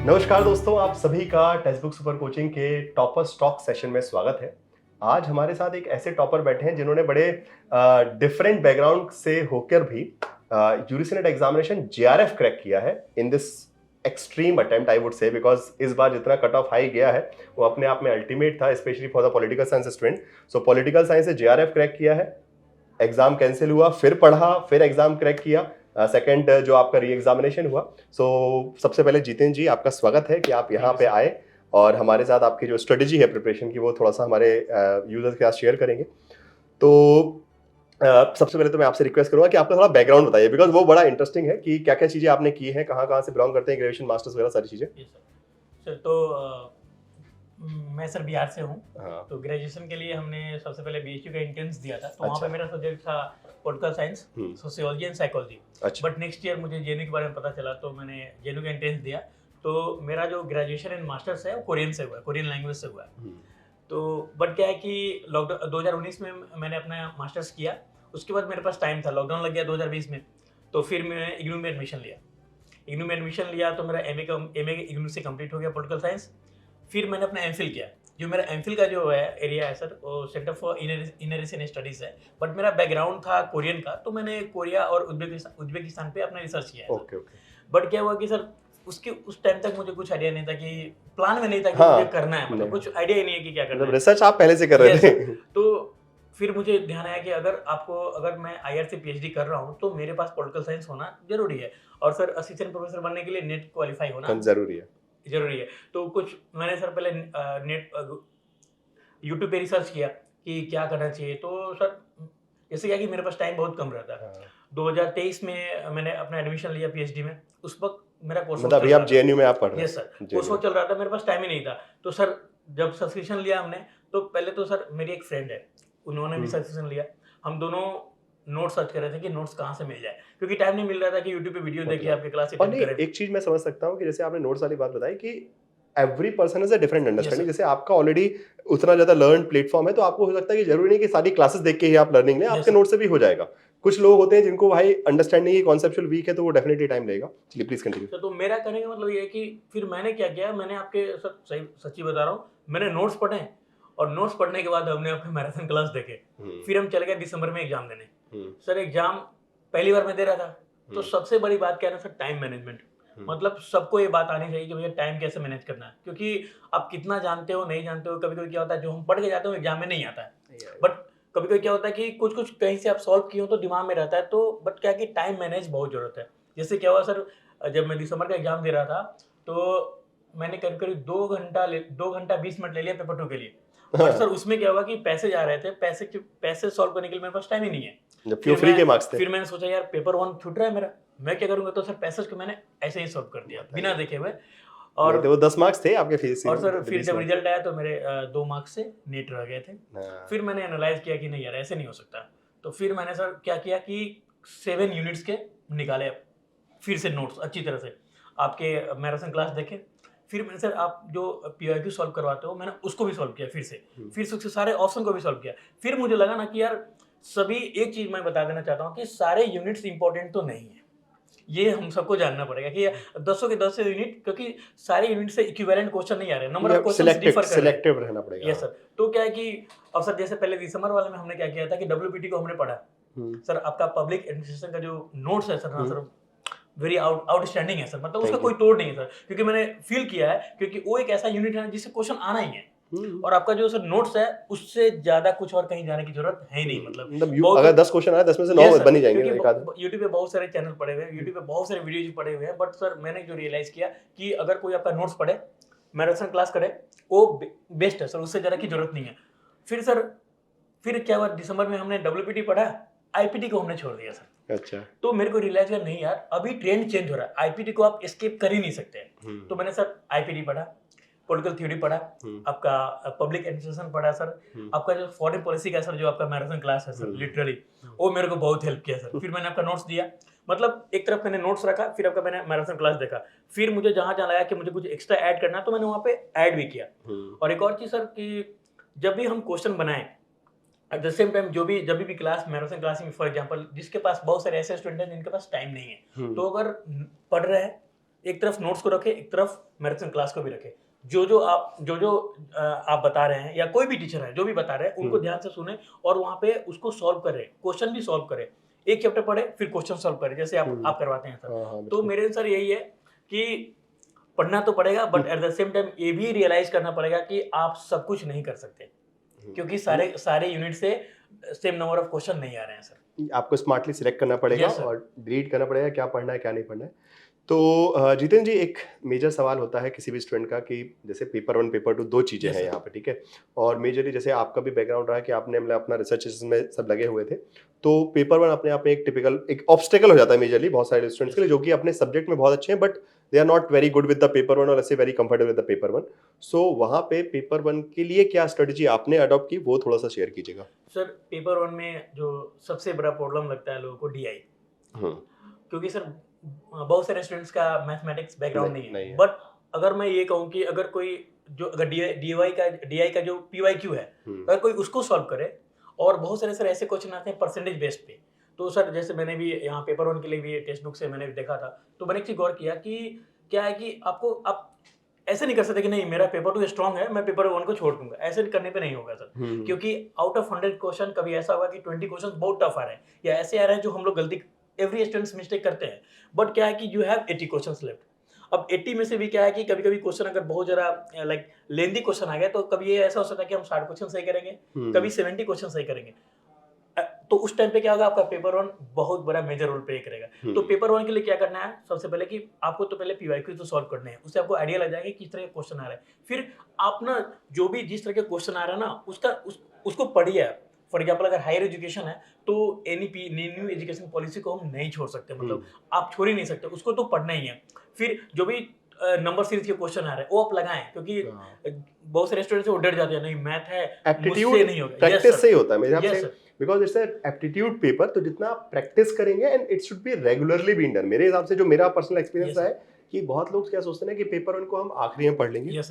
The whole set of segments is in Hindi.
नमस्कार दोस्तों, आप सभी का टेक्स्ट बुक सुपर कोचिंग के टॉपर स्टॉक सेशन में स्वागत है। आज हमारे साथ एक ऐसे टॉपर बैठे हैं जिन्होंने बड़े डिफरेंट बैकग्राउंड से होकर भी यूजीसी एग्जामिनेशन जेआरएफ क्रैक किया है in this extreme attempt I would say, because इस बार जितना कट ऑफ हाई गया है वो अपने आप में अल्टीमेट था, specially for the political science student. So political science से जेआरएफ क्रैक किया है, एग्जाम कैंसिल हुआ, फिर पढ़ा, फिर एग्जाम क्रैक किया, सेकंड जो आपका री एग्जामिनेशन हुआ। सो सबसे पहले जितेंद्र जी, आपका स्वागत है कि आप यहाँ पे आए और हमारे साथ आपकी जो स्ट्रेटेजी है प्रिपरेशन की वो थोड़ा सा हमारे यूजर्स के साथ शेयर करेंगे। तो सबसे पहले तो मैं आपसे रिक्वेस्ट करूंगा कि आपका थोड़ा बैकग्राउंड बताइए, बिकॉज वो बड़ा इंटरेस्टिंग है कि क्या क्या चीजें आपने की हैं, कहाँ कहाँ से बिलोंग करते हैं, ग्रेजुएशन मास्टर्स वगैरह सारी चीजें। सर तो मैं सर बिहार से हूँ। हाँ, तो ग्रेजुएशन के लिए हमने सबसे पहले बीएचयू का एंट्रेंस दिया था। तो वहाँ अच्छा। पे मेरा सब्जेक्ट था political science, sociology and psychology. अच्छा, बट नेक्स्ट ईयर मुझे जेएनयू के बारे में पता चला तो मैंने जेएनयू का एंट्रेंस दिया। तो मेरा जो ग्रेजुएशन एंड मास्टर्स है वो कोरियन से हुआ है, कोरियन लैंग्वेज से हुआ है। तो बट क्या है कि लॉकडाउन 2019 में मैंने अपना मास्टर्स किया। उसके बाद मेरे पास टाइम था, लॉकडाउन लग गया 2020 में। तो फिर मैं इग्नू में एडमिशन लिया। तो मेरा एम ए इग्नू से कंप्लीट हो गया पॉलिटिकल साइंस। फिर मैंने अपना एमफिल किया। जो मेरा एमफिल का जो है एरिया है सर, वो centre for inner Asian studies है। बट मेरा बैकग्राउंड था कोरियन का, तो मैंने कोरिया और उज्बेकिस्तान पे अपना रिसर्च किया है। Okay okay. बट क्या हुआ कि सर उसके उस टाइम तक मुझे कुछ आइडिया नहीं था कि प्लान में नहीं था कि हाँ, मुझे करना है, मतलब नहीं। कुछ आइडिया ही नहीं है कि क्या करना मतलब है। रिसर्च आप पहले से कर रहे Yes, थे। sir. तो फिर मुझे ध्यान आया कि अगर मैं आईआर से पीएचडी कर रहा हूँ तो मेरे पास पॉलिटिकल साइंस होना जरूरी है। और सर असिस्टेंट प्रोफेसर बनने के लिए नेट क्वालिफाई होना जरूरी है। जरूरी है। तो कुछ मैंने सर पहले नेट यूट्यूब पे रिसर्च किया कि क्या करना चाहिए। तो सर जैसे क्या कि मेरे पास टाइम बहुत कम रहता है। 2023 में मैंने अपना एडमिशन लिया पीएचडी में। उस वक्त मेरा कोर्स मतलब अभी आप जेएनयू में आप पढ़ रहे हैं। यस सर, कोर्स चल रहा था, मेरे पास टाइम ही नहीं था। तो सर जब सब्सक्रिप्शन लिया हमने, तो पहले तो सर मेरी एक फ्रेंड है, उन्होंने भी सब्सक्रिप्शन लिया। हम दोनों नोट सर्च कर रहे थे कि नोट्स कहाँ से मिल जाए, क्योंकि टाइम नहीं मिल रहा था कि यूट्यूब पे वीडियो देखिए आपके क्लास और अटेंड नहीं, करें। एक चीज मैं समझ सकता हूँ कि जैसे आपने नोट्स वाली बात बताई कि every person is a different understanding. जैसे आपका ऑलरेडी उतना ज्यादा लर्न प्लेटफॉर्म है, तो आपको हो सकता है कि जरूरी नहीं कि सारी क्लासेस देख के ही आप लर्निंग लें, आपके नोट से भी हो जाएगा। कुछ लोग होते हैं जिनको भाई अंडरस्टैंडिंग की कॉन्सेप्चुअल वीक है, तो वो डेफिनेटली टाइम लेगा। चलिए प्लीज कंटिन्यू। तो मेरा कहने का मतलब ये है कि फिर मैंने क्या किया, मैंने आपके सर सही सच्ची बता रहा हूँ, मैंने नोट्स पढ़े और नोट्स पढ़ने के बाद हमने अपने मैराथन क्लास देखे। फिर हम चले गए दिसंबर में एग्जाम देने। सर एग्जाम पहली बार मैं दे रहा था, तो सबसे बड़ी बात क्या है ना सर, टाइम मैनेजमेंट। मतलब सबको ये बात आनी चाहिए कि भैया टाइम कैसे मैनेज करना है, क्योंकि आप कितना जानते हो नहीं जानते हो, कभी कभी क्या होता है जो हम पढ़ के जाते हो एग्जाम में नहीं आता है। बट कभी कभी क्या होता है कि कुछ कुछ कहीं से आप सॉल्व किए हो तो दिमाग में रहता है। तो बट क्या है कि टाइम मैनेज बहुत जरूरत है। जैसे क्या हुआ सर, जब मैं दिसंबर का एग्जाम दे रहा था तो मैंने करीब करीब 2 घंटा 20 मिनट ले लिया पेपर 2 के लिए। बट सर उसमें क्या हुआ कि पैसे जा रहे थे, पैसे सॉल्व करने के लिए मेरे पास टाइम ही नहीं है। जबकि फ्री के मार्क्स थे। फिर मैंने सोचा यार पेपर 1 छूट रहा है मेरा, मैं क्या करूंगा। तो सर पैसेज को मैंने ऐसे ही सॉल्व कर दिया बिना देखे हुए। और वो 10 मार्क्स थे आपके फीस। और सर फिर जब रिजल्ट आया तो मेरे 2 मार्क्स से नेट रह गए थे। फिर मैंने एनालाइज किया कि नहीं यार ऐसे नहीं हो सकता। तो फिर मैंने सर क्या किया कि 7 यूनिट्स के निकाले फिर से नोट्स अच्छी तरह से, आपके मैराथन क्लास देखे। फिर मैंने सर आप जो पीआईक्यू सॉल्व करवाते हो मैंने उसको भी सॉल्व किया फिर से उसके सारे ऑप्शन को भी सॉल्व किया। फिर मुझे लगा ना कि यार सभी, एक चीज मैं बता देना चाहता हूँ कि सारे यूनिट्स इंपॉर्टेंट तो नहीं है, ये हम सबको जानना पड़ेगा कि 10 के 10 यूनिट, क्योंकि सारे यूनिट से इक्विवेलेंट क्वेश्चन नहीं आ रहे, नंबर ऑफ क्वेश्चंस डिफर कर रहे हैं। सिलेक्टिव रहना पड़ेगा। Yes sir. तो क्या है कि अब सर जैसे पहले दिसंबर वाले में हमने क्या किया था कि डब्ल्यूपीटी को हमने पढ़ा। सर आपका पब्लिक एडमिनिस्ट्रेशन का जो नोट्स है सर ना सर, वेरी आउटस्टैंडिंग है सर, मतलब उसका कोई तोड़ नहीं है सर, क्योंकि मैंने फील किया है, क्योंकि वो एक ऐसा यूनिट है जिससे क्वेश्चन आना ही है। और आपका जो सर नोट्स है उससे ज्यादा कुछ और कहीं जाने की जरूरत है ही नहीं। मतलब अगर 10 क्वेश्चन आए 10 में से 9 बन ही जाएंगे। यूट्यूब पे बहुत सारे चैनल पड़े हुए हैं, यूट्यूब पे बहुत सारे वीडियोज पड़े हुए हैं। बट सर मैंने जो रियलाइज किया कि अगर कोई आपका नोट्स पढ़े, मैराथन क्लास करे, वो बेस्ट है सर, उससे ज्यादा की जरूरत नहीं है। फिर क्या हुआ, दिसंबर में हमने डब्ल्यूपीटी पढ़ा, आईपीटी को हमने छोड़ दिया सर। अच्छा। तो मेरे को रियलाइज किया नहीं यार अभी ट्रेंड चेंज हो रहा है, आईपीटी को आप एस्केप कर ही नहीं सकते। तो मैंने सर आईपीटी पढ़ा, पॉलिटिकल थ्योरी पढ़ा, आपका पब्लिक एडमिनिस्ट्रेशन पढ़ा सर, आपका जो फॉरेन पॉलिसी का सर जो आपका मैराथन क्लास है सर, लिटरली वो मेरे को बहुत हेल्प किया सर। फिर मैंने आपका नोट्स दिया, मतलब एक तरफ मैंने नोट्स रखा, फिर आपका मैंने मैराथन क्लास देखा। फिर मुझे जहां जहां लगा कि मुझे कुछ एक्स्ट्रा ऐड करना है तो मैंने वहां पे ऐड भी किया। और एक और चीज सर कि जब भी हम क्वेश्चन बनाए एट द सेम टाइम, जब भी क्लास मैराथन क्लास में फॉर एग्जांपल जिसके पास बहुत सारे ऐसे स्टूडेंट हैं जिनके पास टाइम नहीं है, तो अगर पढ़ रहे हैं एक तरफ नोट्स को रखे, एक तरफ मैराथन क्लास को भी रखे। जो आप बता रहे हैं या कोई भी टीचर है जो भी बता रहे हैं उनको ध्यान से सुने और वहाँ पे उसको सॉल्व करे, क्वेश्चन भी सॉल्व करे। एक चैप्टर पढ़े फिर क्वेश्चन सॉल्व करे, जैसे आप करवाते हैं सर। तो मेरे अनुसार यही है कि पढ़ना तो पड़ेगा, but at the same time ये भी रियलाइज करना पड़ेगा कि आप सब कुछ नहीं कर सकते, क्योंकि सारे यूनिट से सेम नंबर ऑफ क्वेश्चन नहीं आ रहे हैं सर। आपको स्मार्टली सिलेक्ट करना पड़ेगा और रीड करना पड़ेगा क्या पढ़ना है क्या नहीं पढ़ना है। तो जितेंद्र जी, एक मेजर सवाल होता है किसी भी स्टूडेंट का कि जैसे पेपर 1 पेपर 2 दो चीज़ें हैं यहाँ पे, ठीक है, और मेजरली जैसे आपका भी बैकग्राउंड रहा है कि आपने मतलब अपना रिसर्च में सब लगे हुए थे, तो पेपर 1 अपने आप में एक टिपिकल एक ऑब्स्टेकल हो जाता है मेजरली बहुत सारे स्टूडेंट्स के लिए जो कि अपने सब्जेक्ट में बहुत अच्छे हैं but they are not very good with the paper 1 और ऐसे very comfortable with the paper 1। So वहाँ पे पेपर 1 के लिए क्या स्ट्रेटजी आपने अडॉप्ट की वो थोड़ा सा शेयर कीजिएगा। सर पेपर 1 में जो सबसे बड़ा प्रॉब्लम लगता है लोगों को DI, क्योंकि सर बहुत सारे स्टूडेंट्स का मैथमेटिक्स बैकग्राउंड नहीं है। बट अगर मैं ये कहूँ कि अगर कोई जो अगर DI का जो PYQ है, अगर कोई उसको सॉल्व करे, और बहुत सारे सर ऐसे क्वेश्चन आते हैं परसेंटेज बेस्ड पे, तो सर जैसे मैंने भी यहाँ पेपर 1 के लिए भी टेक्स्ट बुक से मैंने भी देखा था, तो मैंने एक चीज गौर किया कि क्या है कि आप ऐसे नहीं कर सकते कि नहीं मेरा पेपर 2 स्ट्रांग है मैं पेपर 1 को छोड़ दूंगा, ऐसे करने पे नहीं होगा सर। क्योंकि आउट ऑफ 100 क्वेश्चन कभी ऐसा होगा कि 20 क्वेश्चन बहुत टफ आ रहे हैं या ऐसे आ रहे हैं जो हम लोग गलती एवरी स्टूडेंट्स मिस्टेक करते हैं। बट क्या है कि यू हैव 80 क्वेश्चंस लेफ्ट। अब 80 में से भी क्या है कि कभी-कभी क्वेश्चन अगर बहुत ज़्यादा लाइक लेंथी क्वेश्चन आ गया तो कभी ये ऐसा हो सकता है कि हम 60 क्वेश्चन सही करेंगे, कभी 70 क्वेश्चन सही करेंगे। तो उस टाइम पे क्या होगा, आपका पेपर 1 बहुत बड़ा मेजर रोल प्ले करेगा। तो पेपर 1 के लिए क्या करना है, सबसे पहले कि आपको तो पहले PYQ तो सॉल्व करने हैं, उससे आपको आइडिया लग जाएगा किस तरह के क्वेश्चन आ रहे हैं। फिर आप ना जो भी जिस तरह के क्वेश्चन आ रहा है ना उसको पढ़िए। फॉर एग्जाम्पल अगर हायर एजुकेशन है तो NEP न्यू एजुकेशन पॉलिसी को हम नहीं छोड़ सकते, मतलब आप छोड़ ही नहीं सकते, उसको तो पढ़ना ही है। फिर जो भी नंबर सीरीज के क्वेश्चन आ रहे हैं वो आप लगाएं, क्योंकि बहुत सारे स्टूडेंट्स वो डर जाते हैं, नहीं मैथ है मुझसे नहीं होगा। प्रैक्टिस से ही होता है मेरे हिसाब से, because it's an aptitude paper, तो जितना आप प्रैक्टिस करेंगे and it should be regularly been done. मेरे हिसाब से जो मेरा पर्सनल एक्सपीरियंस है कि बहुत लोग क्या सोचते हैं कि पेपर 1 को हम आखिरी में पढ़ लेंगे,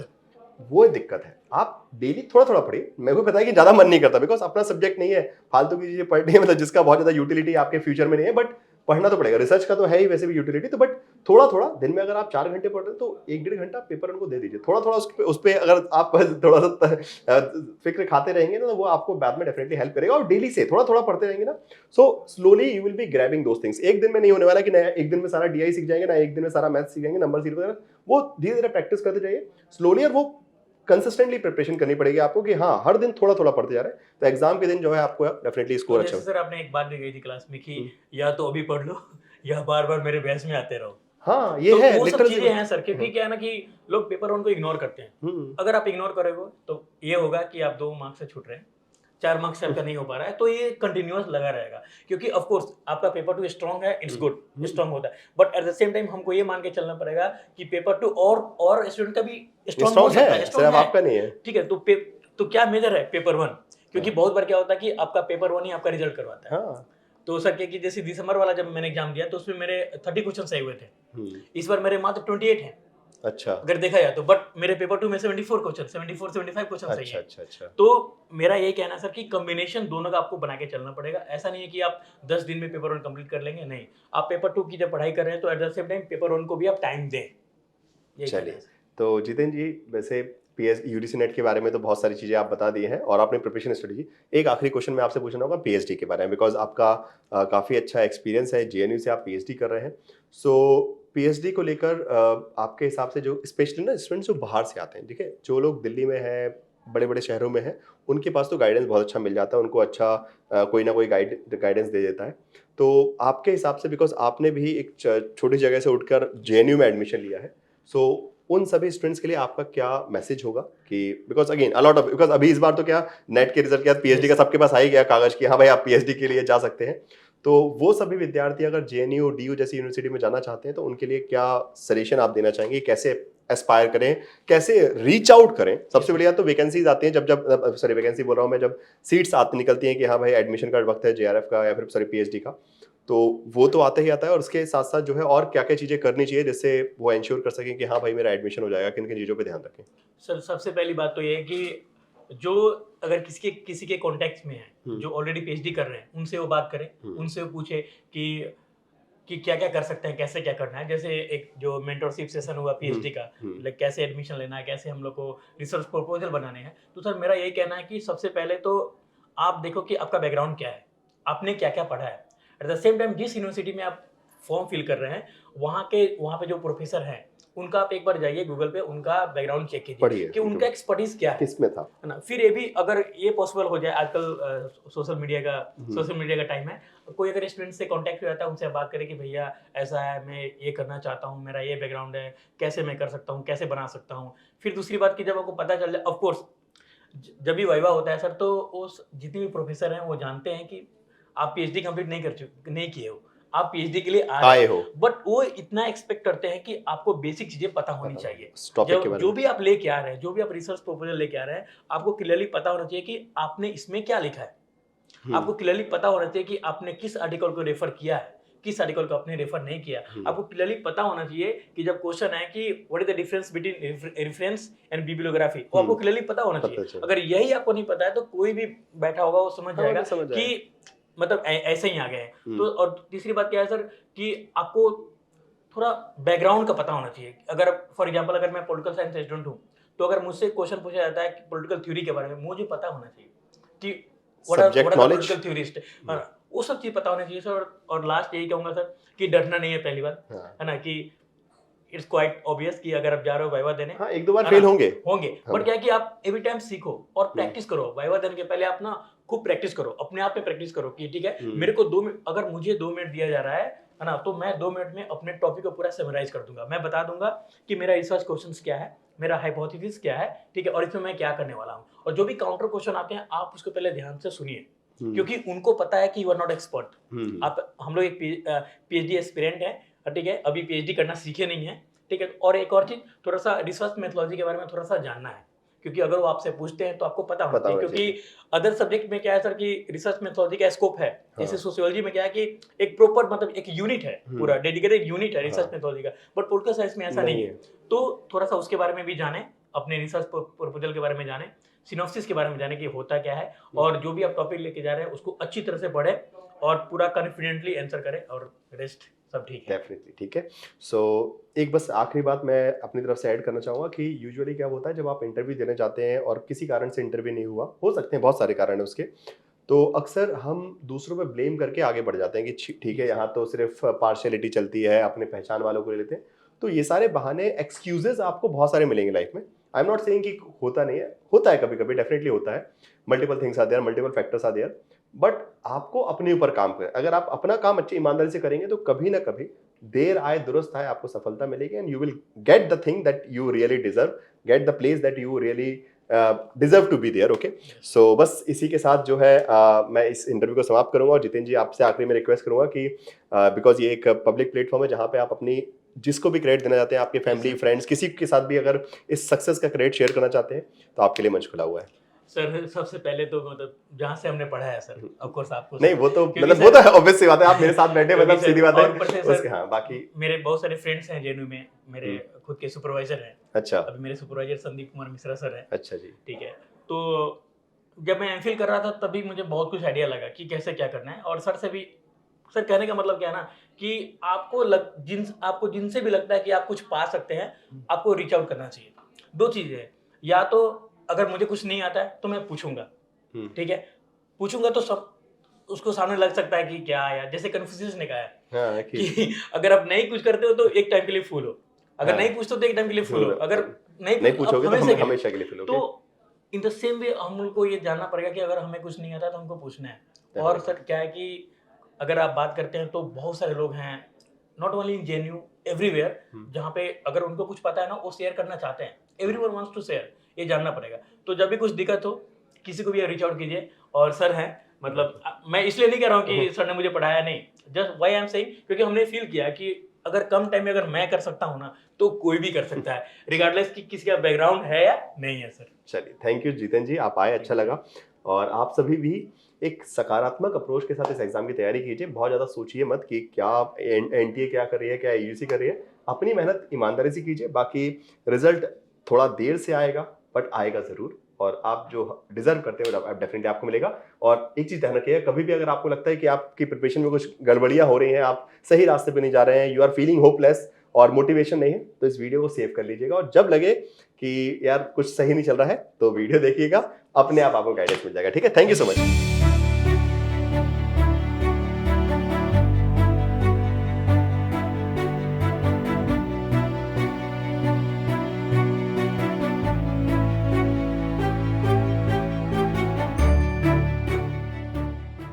वो दिक्कत है। आप डेली थोड़ा थोड़ा पढ़िए। मेरे को पता है कि ज्यादा मन नहीं करता बिकॉज अपना सब्जेक्ट नहीं है, फालतू की चीजें पढ़नी है, मतलब जिसका बहुत ज्यादा यूटिलिटी आपके फ्यूचर में नहीं है, बट पढ़ना तो पड़ेगा। रिसर्च का तो है ही वैसे भी यूटिलिटी, तो बट थोड़ा थोड़ा दिन में अगर आप 4 घंटे पढ़ रहे हैं तो 1-1.5 घंटा पेपर उनको दे दीजिए। थोड़ा थोड़ा उस पे अगर आप थोड़ा सा फिक्र खाते रहेंगे ना तो वो आपको बाद में डेफिनेटली हेल्प करेगा। और डेली से थोड़ा थोड़ा पढ़ते रहेंगे ना, so slowly you will be grabbing those things. एक दिन में नहीं होने वाला कि ना एक दिन में सारा DI सीख जाएंगे, ना एक दिन में सारा मैथ सीख जाएंगे, नंबर सीख जाएंगे। वो धीरे धीरे प्रैक्टिस करते जाइए स्लोली, और वो कंसिस्टेंटली प्रिपरेशन करनी पड़ेगी आपको कि हाँ हर दिन थोड़ा थोड़ा पढ़ते जा रहे हैं, तो एग्जाम के दिन जो है आपको डेफिनेटली स्कोर अच्छा। सर आपने एक बात भी कही थी क्लास में कि या तो अभी पढ़ लो या बार बार मेरे बहस में आते रहो। हाँ ये तो है, वो सब चीजें हैं सर, क्योंकि क्या है ना कि लोग पेपर 1 को इग्नोर करते हैं। अगर आप इग्नोर करोगे तो ये होगा कि आप 2 मार्क्स से छूट रहे हैं, 4 मार्क्स से आपका नहीं हो पा रहा है, तो ये कंटिन्यूअस लगा रहेगा। क्योंकि ऑफ कोर्स आपका पेपर 2 स्ट्रांग है, इट्स गुड, स्ट्रांग होता है, but at the same time हमको ये मान के चलना पड़ेगा कि पेपर 2 और स्टूडेंट का भी स्ट्रांग हो सकता है, सिर्फ आपका नहीं है। ठीक है, तो क्या मेजर है पेपर 1, क्योंकि बहुत बार क्या होता है कि आपका पेपर 1 ही आपका रिजल्ट करवाता है। तो सर क्या कि जैसे दिसंबर वाला जब मैंने एग्जाम दिया तो उसमें मेरे 30 क्वेश्चन सही हुए थे, इस बार मेरे मात्र 28 हैं। अच्छा, अगर देखा जाए तो, बट मेरे पेपर 2 में 74 क्वेश्चन 75 क्वेश्चन सही है। अच्छा। तो मेरा यही कहना है सर कि कॉम्बिनेशन दोनों का आपको बना के चलना पड़ेगा। ऐसा नहीं है कि आप 10 दिन में पेपर 1 कंप्लीट कर लेंगे, नहीं। आप पेपर 2 की जब पढ़ाई कर रहे हैं तो at the same time paper 1 को भी आप टाइम दें। चलिए, तो जितेंद्र जी वैसे UGC नेट के बारे में तो बहुत सारी चीज़ें आप बता दी हैं और आपने प्रिपरेशन स्ट्रेटजी, एक आखिरी क्वेश्चन मैं आपसे पूछना होगा PhD के बारे में, बिकॉज आपका काफ़ी अच्छा एक्सपीरियंस है, JNU से आप PhD कर रहे हैं। सो PhD को लेकर आपके हिसाब से जो स्पेशली ना स्टूडेंट्स जो बाहर से आते हैं, ठीक है, जो लोग दिल्ली में हैं, बड़े बड़े शहरों में हैं, उनके पास तो गाइडेंस बहुत अच्छा मिल जाता है, उनको अच्छा कोई ना कोई गाइडेंस दे देता है। तो आपके हिसाब से, बिकॉज आपने भी एक छोटी जगह से उठकर JNU में एडमिशन लिया है, सो उन सभी स्टूडेंट्स के लिए आपका क्या मैसेज होगा कि because again a lot of, because अभी इस बार तो क्या नेट के रिजल्ट के बाद PhD का सबके पास आ ही गया कागज कि हाँ भाई आप PhD के लिए जा सकते हैं, तो वो सभी विद्यार्थी अगर JNU DU जैसी यूनिवर्सिटी में जाना चाहते हैं तो उनके लिए क्या सजेशन आप देना चाहेंगे, कैसे एस्पायर करें, कैसे रीच आउट करें? सबसे बढ़िया तो वैकेंसीज आती हैं जब सॉरी वैकेंसी बोल रहा हूँ मैं, जब सीट्स निकलती हैं कि हाँ भाई एडमिशन का वक्त है JRF का या फिर सॉरी PhD का, तो वो तो आता ही आता है, और उसके साथ साथ जो है और क्या क्या चीज़ें करनी चाहिए जिससे वो इंश्योर कर सकें कि हाँ भाई मेरा एडमिशन हो जाएगा, किन किन चीज़ों पे ध्यान रखें? सर सबसे पहली बात तो ये है कि जो अगर किसी के कॉन्टेक्ट में है जो ऑलरेडी PhD कर रहे हैं, उनसे वो बात करें, उनसे वो पूछे कि कि क्या क्या कर सकते हैं, कैसे क्या करना है। जैसे एक जो मेंटरशिप सेशन हुआ पीएचडी का, लाइक कैसे एडमिशन लेना है, कैसे हम लोग को रिसर्च प्रपोजल बनाने हैं। तो सर मेरा यही कहना है कि सबसे पहले तो आप देखो कि आपका बैकग्राउंड क्या है, आपने क्या क्या पढ़ा है। एट द सेम टाइम जिस यूनिवर्सिटी में आप फॉर्म फिल कर रहे हैं, वहाँ पे जो प्रोफेसर हैं उनका आप एक बार जाइए गूगल पे, उनका बैकग्राउंड चेक कीजिए कि उनका एक्सपर्टीज क्या है, किसमें था, है ना। फिर ये भी अगर ये पॉसिबल हो जाए, आजकल सोशल मीडिया का टाइम है, कोई अगर स्टूडेंट से कांटेक्ट हो जाता है, उनसे बात करें कि भैया ऐसा है, मैं ये करना चाहता हूँ, मेरा ये बैकग्राउंड है, कैसे मैं कर सकता हूँ, कैसे बना सकता हूँ। फिर दूसरी बात कि जब आपको पता चल जाए, ऑफकोर्स जब भी वाइवा होता है सर, तो उस जितने भी प्रोफेसर हैं वो जानते हैं कि आप पीएचडी कंप्लीट नहीं किए हो, आप पीएचडी के लिए आए हो, बट वो इतना एक्सपेक्ट करते हैं कि आपको बेसिक चीजें पता होनी चाहिए। जो भी आप लेके आ रहे हैं, जो भी आप रिसर्च प्रपोजल लेके आ रहे हैं, आपको क्लियरली पता होना चाहिए कि आपने इसमें क्या लिखा है। आपको क्लियरली पता होना चाहिए कि आपने किस आर्टिकल को रेफर किया है, किस आर्टिकल को आपने रेफर नहीं किया। आपको क्लियरली पता होना चाहिए कि जब क्वेश्चन है कि what is the difference between reference and bibliography, वो आपको क्लियरली पता होना चाहिए। अगर यही आपको नहीं पता है तो कोई भी बैठा होगा वो समझ जाएगा कि मतलब ऐसे ही आ गए हैं। तो और तीसरी बात क्या है सर कि आपको थोड़ा बैकग्राउंड का पता होना चाहिए। अगर फॉर एग्जांपल अगर मैं पॉलिटिकल साइंस स्टूडेंट हूँ, तो अगर मुझसे क्वेश्चन पूछा जाता है पॉलिटिकल थ्योरी के बारे में, मुझे पता होना चाहिए कि सब्जेक्ट नॉलेज, पॉलिटिकल थ्योरिस्ट, वो सब चीज पता होना चाहिए सर। और लास्ट यही कहूंगा सर कि डरना नहीं है, पहली बात है ना, कि इट्स क्वाइट ऑब्वियस कि अगर आप जा रहे हो वाइवा देने, हाँ, एक दो बार फेल होंगे, बट क्या है कि आप एवरी टाइम सीखो और प्रैक्टिस करो। वाइवा देने के पहले आप ना खूब प्रैक्टिस करो, अपने आप पे प्रैक्टिस करो कि ठीक है मेरे को 2 मिनट, अगर मुझे 2 मिनट दिया जा रहा है ना, तो मैं 2 मिनट में अपने टॉपिक को पूरा समराइज कर दूंगा। मैं बता दूंगा कि मेरा रिसर्च क्वेश्चंस क्या है, मेरा हाइपोथेसिस क्या है, ठीक है, और इसमें मैं क्या करने वाला हूँ। और जो भी काउंटर क्वेश्चन आते हैं आप उसको पहले ध्यान से सुनिए, क्योंकि उनको पता है कि यू आर नॉट एक्सपर्ट। आप हम लोग एक पीएचडी एस्पिरेंट है, ठीक है, अभी पीएचडी करना सीखे नहीं है, ठीक है। और एक और चीज, थोड़ा सा रिसर्च मेथोलॉजी के बारे में थोड़ा सा जानना है, क्योंकि अगर वो आपसे पूछते हैं तो आपको पता होना चाहिए। क्योंकि अदर सब्जेक्ट में क्या है सर कि रिसर्च मेथोलॉजी का स्कोप है, जैसे सोशियोलॉजी में क्या है कि एक प्रॉपर मतलब एक यूनिट है, पूरा डेडिकेटेड यूनिट है रिसर्च मेथोलॉजी का, बट पॉलिटिकल साइंस में ऐसा नहीं है। तो थोड़ा सा उसके बारे में भी जाने, अपने रिसर्च प्रपोजल के बारे में जाने, सिनॉप्सिस के बारे में जाने कि होता क्या है, और जो भी आप टॉपिक लेके जा रहे हैं उसको अच्छी तरह से पढ़े और पूरा कॉन्फिडेंटली आंसर करें, और रेस्ट सब ठीक है। डेफिनेटली ठीक है। सो एक बस आखिरी बात मैं अपनी तरफ से ऐड करना चाहूँगा कि यूजुअली क्या होता है जब आप इंटरव्यू देने जाते हैं और किसी कारण से इंटरव्यू नहीं हुआ, हो सकते हैं बहुत सारे कारण है उसके, तो अक्सर हम दूसरों पे ब्लेम करके आगे बढ़ जाते हैं कि ठीक है यहाँ तो सिर्फ पार्शियलिटी चलती है, अपने पहचान वालों को ले लेते हैं। तो ये सारे बहाने, एक्सक्यूजेस आपको बहुत सारे मिलेंगे लाइफ में। आई एम नॉट सेइंग कि होता नहीं है, होता है कभी कभी, डेफिनेटली होता है। Multiple things are there, multiple factors are there, but आपको अपने ऊपर काम करें। अगर आप अपना काम अच्छी ईमानदारी से करेंगे तो कभी ना कभी, देर आए दुरुस्त आए, आपको सफलता मिलेगी and you will get the thing that you really deserve, get the place that you really deserve to be there. Okay, so बस इसी के साथ जो है मैं इस इंटरव्यू को समाप्त करूंगा। और जितेंद्र जी, आपसे आखिरी में रिक्वेस्ट करूंगा कि बिकॉज ये एक पब्लिक प्लेटफॉर्म है जहां पे आप अपनी जिसको भी क्रेडिट देना चाहते हैं, आपके फैमिली फ्रेंड्स किसी के साथ भी अगर इस सक्सेस का क्रेडिट शेयर करना चाहते हैं तो आपके लिए मंच खुला हुआ है। सर सबसे पहले तो मतलब जहाँ से हमने पढ़ा है सर, ऑफ कोर्स आपको नहीं, वो तो मतलब वो तो ऑब्वियस सी बात है, आप मेरे साथ बैठे मतलब सीधी बात है उसके। हाँ, बाकी मेरे बहुत सारे फ्रेंड्स हैं जेएनयू में, मेरे खुद के सुपरवाइजर हैं। अच्छा, अभी मेरे सुपरवाइजर संदीप कुमार मिश्रा सर हैं। अच्छा जी, ठीक है। तो जब मैं एमफिल कर रहा था तभी मुझे बहुत कुछ आइडिया लगा कि कैसे क्या करना है। और सर से भी, सर कहने का मतलब क्या है ना कि आपको जिनसे भी लगता है कि आप कुछ पा सकते हैं, आपको रीच आउट करना चाहिए। 2 चीजें हैं, या तो अगर मुझे कुछ नहीं आता है तो मैं पूछूंगा, ठीक है, पूछूंगा तो सब उसको सामने लग सकता है कि क्या आया। जैसे कन्फ्यूशियस ने कहा है कि अगर आप नहीं कुछ करते हो तो एक टाइम के लिए फूल हो, अगर नहीं पूछते हो तो एक टाइम के लिए फूल हो, अगर नहीं पूछोगे तो हमेशा के लिए फूल हो। तो इन द सेम वे हम लोग को ये जानना पड़ेगा कि अगर हमें कुछ नहीं आता तो हमको पूछना है। और सर क्या है कि अगर आप बात करते हैं तो बहुत सारे लोग हैं, not only in JNU, everywhere, जहाँ पे अगर उनको कुछ पता है ना वो शेयर करना चाहते हैं। एवरीवन वांट्स टू शेयर, ये जानना पड़ेगा। तो जब भी कुछ दिक्कत हो किसी को भी रीच आउट कीजिए। और सर हैं, मतलब मैं इसलिए नहीं कह रहा हूँ कि सर ने मुझे पढ़ाया नहीं, just why I am saying, क्योंकि हमने फील किया कि अगर कम टाइम में अगर मैं कर सकता हूँ ना तो कोई भी कर सकता है, रिगार्डलेस कि किसी का बैकग्राउंड है या नहीं है। सर चलिए, थैंक यू जितेंद्र जी, आप आए, अच्छा लगा। और आप सभी भी एक सकारात्मक अप्रोच के साथ इस एग्जाम की तैयारी कीजिए। बहुत ज़्यादा सोचिए मत कि क्या एनटीए क्या कर रही है, क्या यूजीसी कर रही है। अपनी मेहनत ईमानदारी से कीजिए, बाकी रिजल्ट थोड़ा देर से आएगा बट आएगा ज़रूर। और आप जो डिजर्व करते हो आप डेफिनेटली आपको मिलेगा। और एक चीज ध्यान रखिएगा, कभी भी अगर आपको लगता है कि आपकी प्रिपरेशन में कुछ गड़बड़ियां हो रही हैं, आप सही रास्ते पे नहीं जा रहे हैं, यू आर फीलिंग होपलेस और मोटिवेशन नहीं है, तो इस वीडियो को सेव कर लीजिएगा। और जब लगे कि यार कुछ सही नहीं चल रहा है तो वीडियो देखिएगा, अपने आप आपको गाइडेंस मिल जाएगा। ठीक है, थैंक यू सो मच।